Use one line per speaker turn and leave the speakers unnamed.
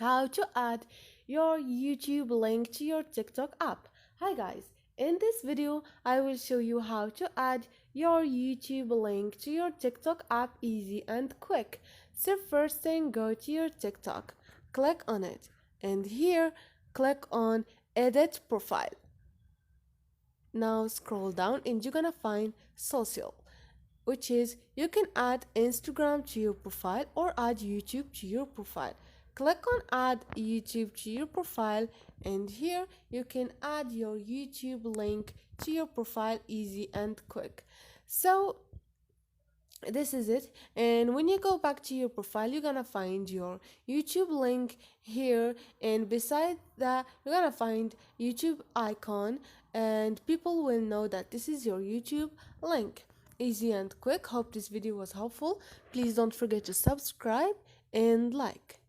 how to add your YouTube link to your TikTok app. Hi guys, in this video I will show you how to add your YouTube link to your TikTok app easy and quick. So first thing, go to your TikTok, click on it, and here click on edit profile. Now scroll down and you're gonna find social, which is you can add Instagram to your profile or add YouTube to your profile. Click on add YouTube to your profile, and here you can add your YouTube link to your profile easy and quick. So this is it, and when you go back to your profile you're gonna find your YouTube link here, and beside that you're gonna find YouTube icon, and people will know that this is your YouTube link. Easy and quick. Hope this video was helpful. Please don't forget to subscribe and like.